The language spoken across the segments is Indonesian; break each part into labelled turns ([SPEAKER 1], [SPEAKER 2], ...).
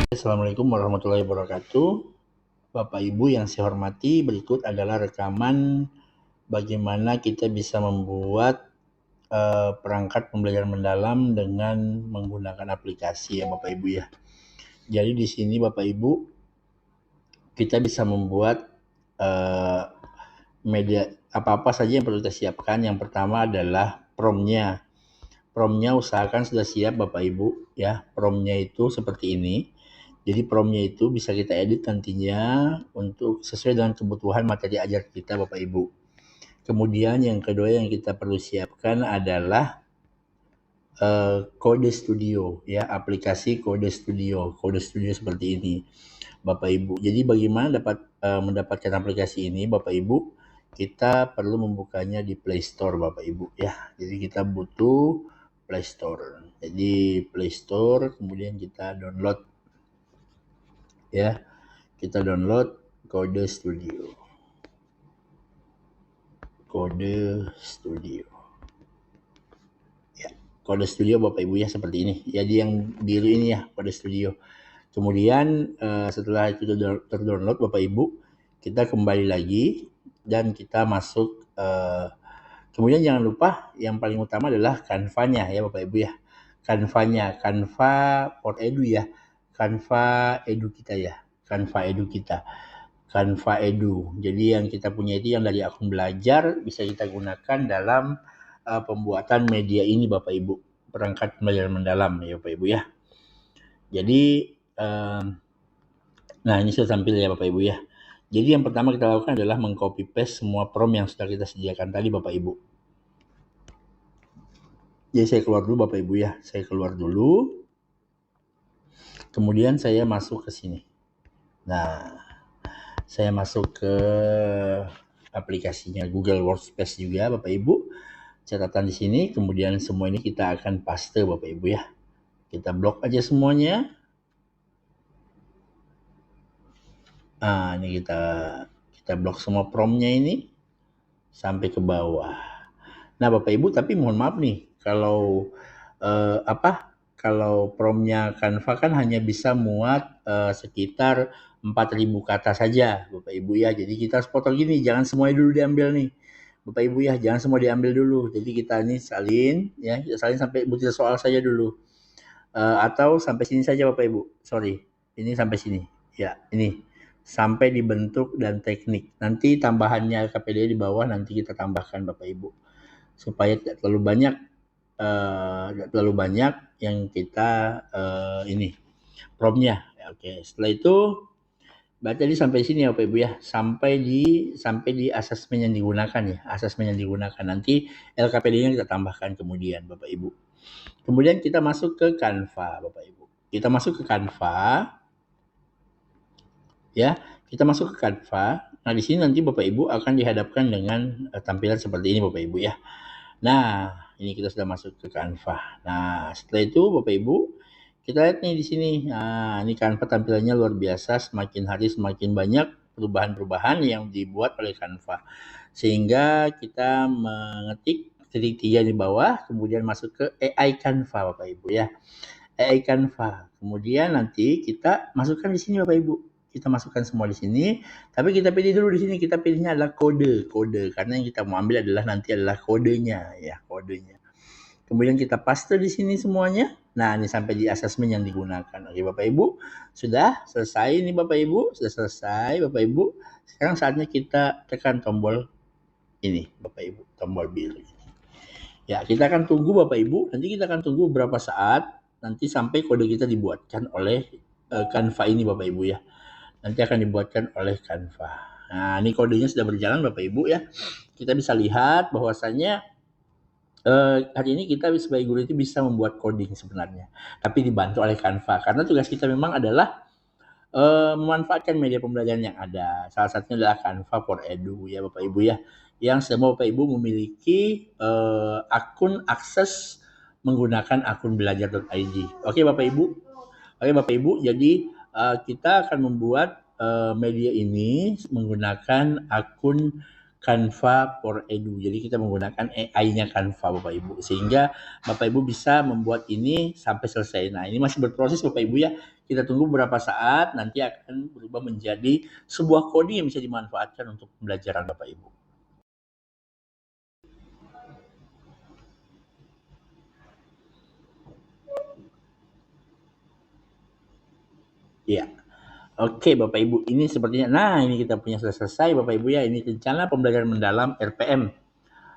[SPEAKER 1] Assalamualaikum warahmatullahi wabarakatuh. Bapak Ibu yang saya hormati, berikut adalah rekaman bagaimana kita bisa membuat perangkat pembelajaran mendalam dengan menggunakan aplikasi ya Bapak Ibu ya. Jadi di sini Bapak Ibu kita bisa membuat media apa-apa saja yang perlu kita siapkan. Yang pertama adalah prompt-nya. Prompt-nya usahakan sudah siap Bapak Ibu ya. Prompt-nya itu seperti ini. Jadi prompt-nya itu bisa kita edit nantinya untuk sesuai dengan kebutuhan materi ajar kita Bapak Ibu. Kemudian yang kedua yang kita perlu siapkan adalah Kode Studio ya, aplikasi Kode Studio. Kode Studio seperti ini Bapak Ibu. Jadi bagaimana mendapatkan aplikasi ini Bapak Ibu? Kita perlu membukanya di Play Store Bapak Ibu ya. Jadi kita butuh Play Store. Jadi Play Store kemudian kita download ya. Kita download Kode Studio. Kode Studio. Ya, Kode Studio Bapak Ibu ya seperti ini. Jadi yang biru ini ya Kode Studio. Kemudian setelah itu terdownload Bapak Ibu, kita kembali lagi dan kita masuk. Kemudian jangan lupa yang paling utama adalah Canva-nya ya Bapak Ibu ya. Canva-nya, Canva for Edu ya. Canva Edu kita ya. Canva Edu kita. Canva Edu. Jadi yang kita punya itu yang dari akun belajar bisa kita gunakan dalam pembuatan media ini Bapak Ibu. Perangkat pembelajaran mendalam ya Bapak Ibu ya. Jadi nah ini sudah tampil ya Bapak Ibu ya. Jadi yang pertama kita lakukan adalah mengcopy paste semua prompt yang sudah kita sediakan tadi Bapak Ibu. Jadi saya keluar dulu Bapak Ibu ya. Saya keluar dulu. Kemudian saya masuk ke sini. Nah, saya masuk ke aplikasinya Google Workspace juga Bapak Ibu. Catatan di sini, kemudian semua ini kita akan paste Bapak Ibu ya. Kita blok aja semuanya. Nah, ini kita blok semua prompt-nya ini sampai ke bawah. Nah, Bapak Ibu, tapi mohon maaf nih, kalau kalau prompt-nya Canva kan hanya bisa muat sekitar 4.000 kata saja, Bapak Ibu ya. Jadi kita harus potong gini, jangan semuanya dulu diambil nih. Bapak Ibu ya, jangan semua diambil dulu. Jadi kita ini salin ya, kita salin sampai butir soal saja dulu. Atau sampai sini saja Bapak Ibu. Sorry, ini sampai sini. Ya, ini sampai dibentuk dan teknik. Nanti tambahannya KPD di bawah nanti kita tambahkan Bapak Ibu. Supaya tidak terlalu banyak yang kita ini prompt-nya. Ya, oke, setelah itu berarti tadi sampai sini ya Bapak Ibu ya, sampai di asesmen yang digunakan ya, asesmen yang digunakan. Nanti LKPD-nya kita tambahkan kemudian Bapak Ibu. Kemudian kita masuk ke Canva Bapak Ibu. Kita masuk ke Canva. Ya, kita masuk ke Canva. Nah, di sini nanti Bapak Ibu akan dihadapkan dengan tampilan seperti ini Bapak Ibu ya. Nah, ini kita sudah masuk ke Canva. Nah, setelah itu Bapak Ibu, kita lihat nih di sini. Nah, ini Canva tampilannya luar biasa, semakin hari semakin banyak perubahan-perubahan yang dibuat oleh Canva. Sehingga kita mengetik titik 3 di bawah, kemudian masuk ke AI Canva Bapak Ibu ya. AI Canva. Kemudian nanti kita masukkan di sini Bapak Ibu. Kita masukkan semua di sini, tapi kita pilih dulu di sini, kita pilihnya adalah kode, karena yang kita mau ambil nanti adalah kodenya ya, kodenya. Kemudian kita paste di sini semuanya. Nah, ini sampai di asesmen yang digunakan. Oke Bapak Ibu, sudah selesai ini Bapak Ibu, sudah selesai Bapak Ibu. Sekarang saatnya kita tekan tombol ini Bapak Ibu, tombol biru. Ya, kita akan tunggu Bapak Ibu, nanti kita akan tunggu beberapa saat nanti sampai kode kita dibuatkan oleh Canva ini Bapak Ibu ya. Nanti akan dibuatkan oleh Canva. Nah, ini kodenya sudah berjalan Bapak Ibu ya. Kita bisa lihat bahwasannya hari ini kita sebagai guru itu bisa membuat coding sebenarnya. Tapi dibantu oleh Canva. Karena tugas kita memang adalah memanfaatkan media pembelajaran yang ada. Salah satunya adalah Canva for Edu ya Bapak Ibu ya. Yang semua Bapak Ibu memiliki akun akses menggunakan akun belajar.id. Oke Bapak Ibu. Oke Bapak Ibu, jadi kita akan membuat media ini menggunakan akun Canva for Edu. Jadi kita menggunakan AI-nya Canva Bapak Ibu, sehingga Bapak Ibu bisa membuat ini sampai selesai. Nah, ini masih berproses Bapak Ibu ya. Kita tunggu beberapa saat, nanti akan berubah menjadi sebuah coding yang bisa dimanfaatkan untuk pembelajaran Bapak Ibu. Iya. Oke Bapak Ibu, ini sepertinya, nah ini kita punya sudah selesai Bapak Ibu ya. Ini rencana pembelajaran mendalam RPM,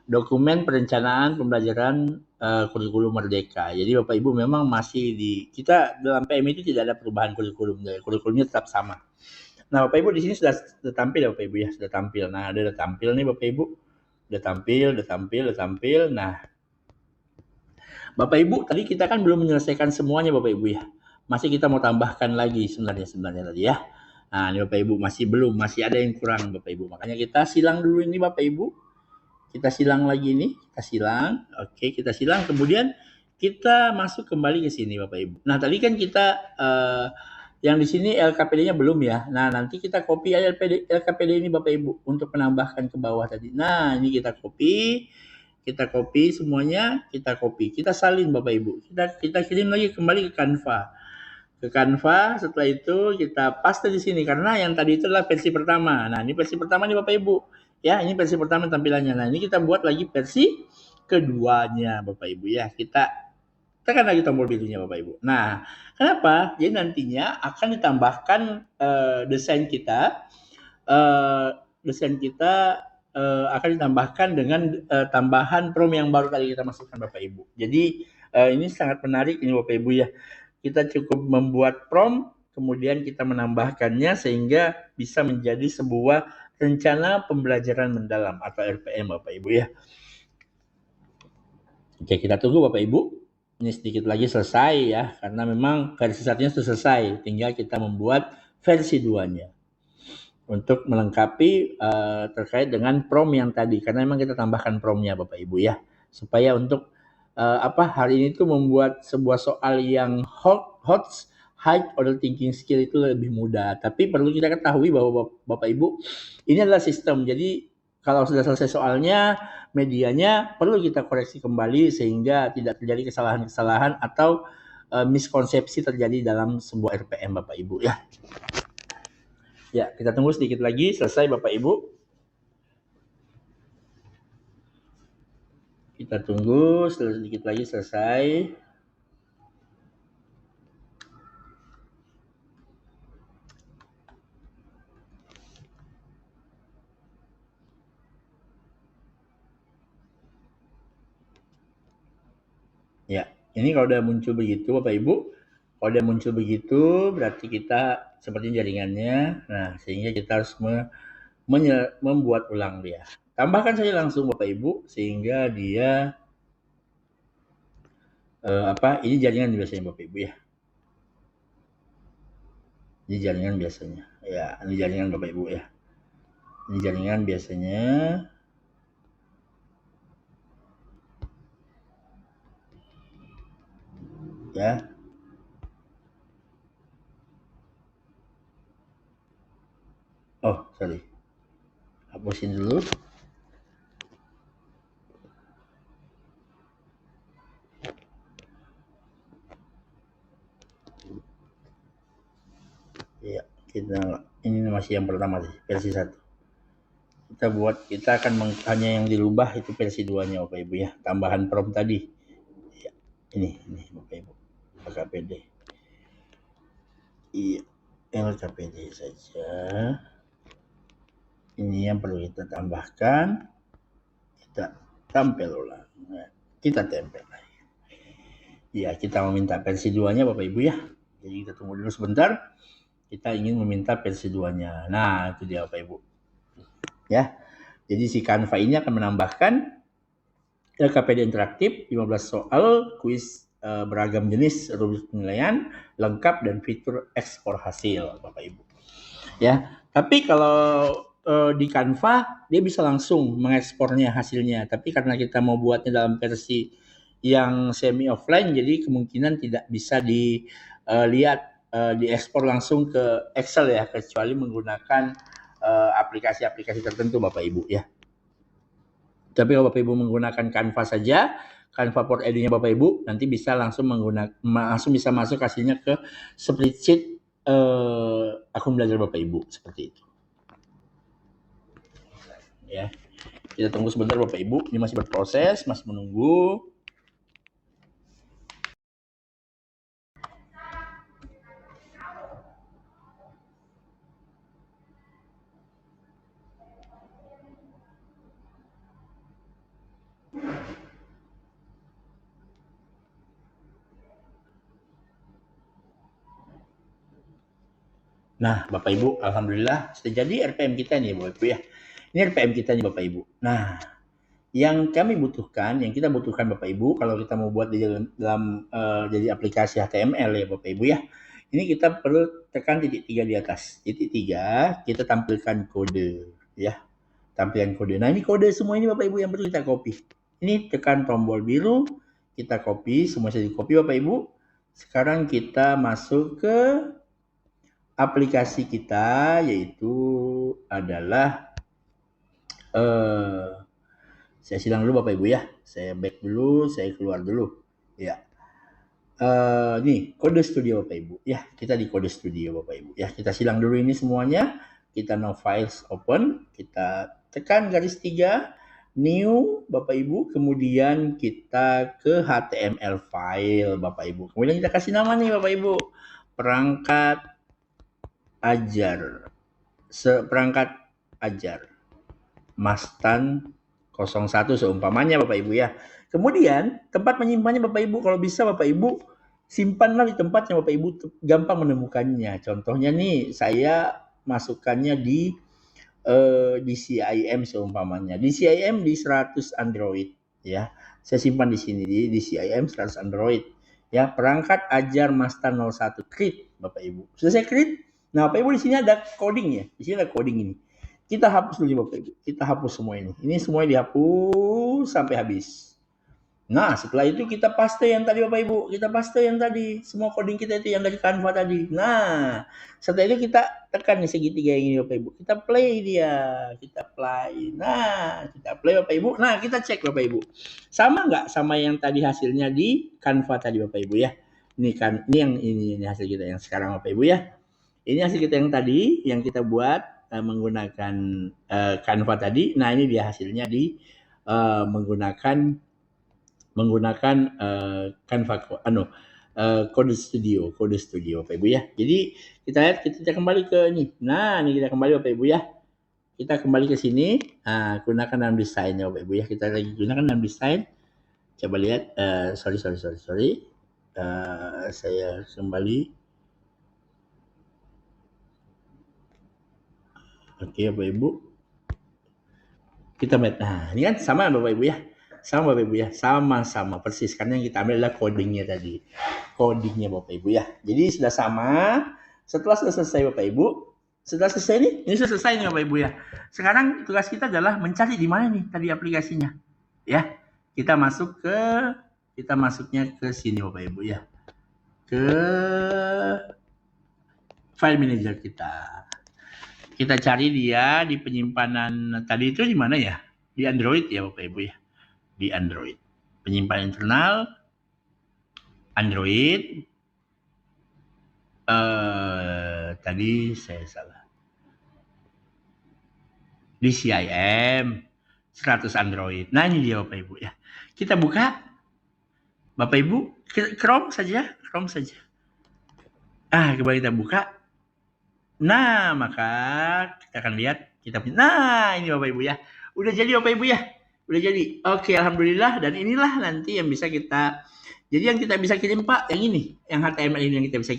[SPEAKER 1] dokumen perencanaan pembelajaran kurikulum merdeka. Jadi Bapak Ibu memang masih kita dalam PM itu tidak ada perubahan kurikulum, kurikulumnya tetap sama. Nah Bapak Ibu di sini sudah tampil ya Bapak Ibu ya, sudah tampil. Nah ada tampil nih Bapak Ibu, udah tampil. Nah Bapak Ibu tadi kita kan belum menyelesaikan semuanya Bapak Ibu ya, masih kita mau tambahkan lagi sebenarnya tadi ya. Nah ini Bapak Ibu masih belum, masih ada yang kurang Bapak Ibu, makanya kita silang dulu ini Bapak Ibu. Kita silang lagi nih, kita silang. Oke, kita silang. Kemudian kita masuk kembali ke sini Bapak Ibu. Nah, tadi kan kita yang di sini LKPD-nya belum ya. Nah, nanti kita copy LKPD ini Bapak Ibu untuk menambahkan ke bawah tadi. Nah, ini kita copy semuanya, kita salin Bapak Ibu. Kita kirim lagi kembali ke Canva. Setelah itu kita paste di sini karena yang tadi itu adalah versi pertama. Nah, ini versi pertama nih Bapak Ibu. Ya, ini versi pertama tampilannya. Nah, ini kita buat lagi versi keduanya Bapak Ibu ya. Kita tekan lagi tombol birunya Bapak Ibu. Nah, kenapa? Jadi nantinya akan ditambahkan desain kita. Akan ditambahkan dengan tambahan prompt yang baru tadi kita masukkan Bapak Ibu. Jadi ini sangat menarik ini Bapak Ibu ya. Kita cukup membuat prompt, kemudian kita menambahkannya sehingga bisa menjadi sebuah rencana pembelajaran mendalam atau RPM Bapak Ibu ya. Oke, kita tunggu Bapak Ibu. Ini sedikit lagi selesai ya, karena memang versi 1-nya sudah selesai. Tinggal kita membuat versi 2-nya. Untuk melengkapi terkait dengan prompt yang tadi. Karena memang kita tambahkan prompt-nya Bapak Ibu ya. Supaya untuk hari ini tuh membuat sebuah soal yang hot high order thinking skill itu lebih mudah. Tapi perlu kita ketahui bahwa Bapak Ibu, ini adalah sistem. Jadi kalau sudah selesai soalnya, medianya perlu kita koreksi kembali sehingga tidak terjadi kesalahan-kesalahan atau miskonsepsi terjadi dalam sebuah RPM Bapak Ibu ya. Ya, kita tunggu sedikit lagi selesai Bapak Ibu. Kita tunggu sedikit lagi selesai. Ya, ini kalau udah muncul begitu Bapak Ibu, kalau udah muncul begitu berarti kita seperti jaringannya. Nah, sehingga kita harus membuat ulang dia. Tambahkan saja langsung Bapak Ibu sehingga dia ini jaringan biasanya Bapak Ibu ya. Ini jaringan biasanya. Ya, ini jaringan Bapak Ibu ya. Ini jaringan biasanya. Ya. Oh, sorry. Hapusin dulu. Ya, ini masih yang pertama sih, versi 1. Kita akan hanya yang dirubah itu versi 2-nya Bapak Ibu ya. Tambahan prompt tadi. Ya, ini Bapak Ibu. LKPD. Iya, LKPD saja. Ini yang perlu kita tambahkan. Kita tampil ulang. Kita tempel. Ya, kita meminta versi 2-nya Bapak Ibu ya. Jadi kita tunggu dulu sebentar. Kita ingin meminta versi 2-nya. Nah, itu dia Bapak Ibu. Ya. Jadi si Canva ini akan menambahkan LKPD interaktif, 15 soal, kuis beragam jenis, rumus penilaian, lengkap dan fitur ekspor hasil Bapak Ibu. Ya, tapi kalau di Canva dia bisa langsung mengekspornya hasilnya. Tapi karena kita mau buatnya dalam versi yang semi offline, jadi kemungkinan tidak bisa dilihat diekspor langsung ke Excel ya, kecuali menggunakan aplikasi-aplikasi tertentu Bapak Ibu ya. Tapi kalau Bapak Ibu menggunakan Canva saja, Canva for Edu-nya Bapak Ibu, nanti bisa langsung bisa masuk hasilnya ke spreadsheet akun belajar Bapak Ibu seperti itu. Ya, kita tunggu sebentar Bapak Ibu, ini masih berproses, masih menunggu. Nah, Bapak Ibu, alhamdulillah sudah jadi RPM kita nih Bapak Ibu ya. Ini RPM kita nih Bapak Ibu. Nah, yang kami butuhkan, yang kita butuhkan Bapak Ibu, kalau kita mau buat di dalam jadi aplikasi HTML ya Bapak Ibu ya. Ini kita perlu tekan titik 3 di atas. Titik 3, kita tampilkan kode ya. Tampilan kode. Nah, ini kode semua ini Bapak Ibu yang perlu kita copy. Ini tekan tombol biru, kita copy, semua sudah di copy Bapak Ibu. Sekarang kita masuk ke aplikasi kita, yaitu adalah saya silang dulu Bapak Ibu ya. Saya back dulu, saya keluar dulu. Ya. Nih, kode studio Bapak Ibu. Ya, kita di kode studio Bapak Ibu. Ya, kita silang dulu ini semuanya. Kita no files open. Kita tekan garis 3. New Bapak Ibu. Kemudian kita ke HTML file Bapak Ibu. Kemudian kita kasih nama nih Bapak Ibu. Perangkat ajar. Perangkat ajar. Mastan 01 seumpamanya Bapak Ibu ya. Kemudian tempat menyimpannya Bapak Ibu, kalau bisa Bapak Ibu simpanlah di tempat yang Bapak Ibu gampang menemukannya. Contohnya nih saya masukkannya di CIM seumpamanya. Di CIM di 100 Android ya. Saya simpan di sini di CIM 100 Android. Ya, perangkat ajar Mastan 01 create Bapak Ibu. Sudah saya create. Nah, Bapak Ibu di sini ada coding ya. Di sini ada coding ini. Kita hapus dulu Bapak Ibu. Kita hapus semua ini. Ini semua dihapus sampai habis. Nah, setelah itu kita paste yang tadi Bapak Ibu. Kita paste yang tadi. Semua coding kita itu yang dari Canva tadi. Nah, setelah itu kita tekan nih segitiga yang ini Bapak Ibu. Kita play dia. Kita play. Nah, kita play Bapak Ibu. Nah, kita cek Bapak Ibu. Sama nggak sama yang tadi hasilnya di Canva tadi Bapak Ibu ya. Ini kan ini hasil kita yang sekarang Bapak Ibu ya. Ini hasil kita yang tadi yang kita buat menggunakan Canva tadi. Nah, ini dia hasilnya di menggunakan Canva kode studio Bapak Ibu ya. Jadi kita lihat, kita kembali ke ini. Nah, ini kita kembali Bapak Ibu ya. Kita kembali ke sini, gunakan dalam desain ya Bapak Ibu ya. Kita lagi gunakan dalam desain. Coba lihat, sorry. Saya kembali. Oke Bapak Ibu. Kita lihat. Nah, ini kan sama Bapak Ibu ya. Sama Bapak Ibu ya. Sama persis. Karena yang kita ambil adalah codingnya tadi. Codingnya Bapak Ibu ya. Jadi sudah sama. Setelah selesai Bapak Ibu. Setelah selesai ini sudah selesai nih Bapak Ibu ya. Sekarang tugas kita adalah mencari di mana nih tadi aplikasinya. Ya. Kita masuknya ke sini Bapak Ibu ya. Ke file manager kita. Kita cari dia di penyimpanan tadi itu di mana ya? Di Android ya Bapak Ibu ya. Di Android. Penyimpanan internal Android. Tadi saya salah. Di CIM 100 Android. Nah, ini dia Bapak Ibu ya. Kita buka Bapak Ibu, Chrome saja. Kembali kita buka. Nah, maka kita akan lihat nah, ini Bapak Ibu ya. Udah jadi Bapak Ibu ya. Udah jadi. Oke, alhamdulillah, dan inilah nanti yang bisa kita yang kita bisa kirim Pak, yang ini, yang HTML ini yang kita bisa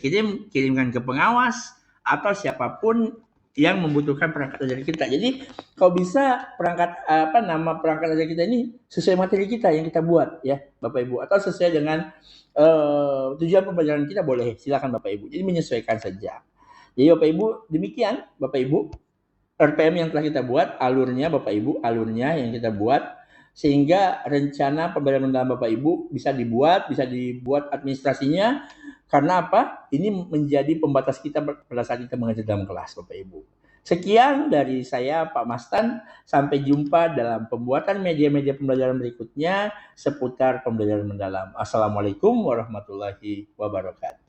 [SPEAKER 1] kirimkan ke pengawas atau siapapun yang membutuhkan perangkat ajar kita. Jadi kalau bisa nama perangkat ajar kita ini sesuai materi kita yang kita buat ya Bapak Ibu, atau sesuai dengan tujuan pembelajaran kita, boleh, silakan Bapak Ibu. Jadi menyesuaikan saja. Jadi Bapak Ibu, demikian Bapak Ibu RPM yang telah kita buat, alurnya Bapak Ibu, alurnya yang kita buat, sehingga rencana pembelajaran mendalam Bapak Ibu bisa dibuat administrasinya. Karena apa? Ini menjadi pembatas kita pada saat kita mengajar dalam kelas Bapak Ibu. Sekian dari saya Pak Mastan. Sampai jumpa dalam pembuatan media-media pembelajaran berikutnya seputar pembelajaran mendalam. Assalamualaikum warahmatullahi wabarakatuh.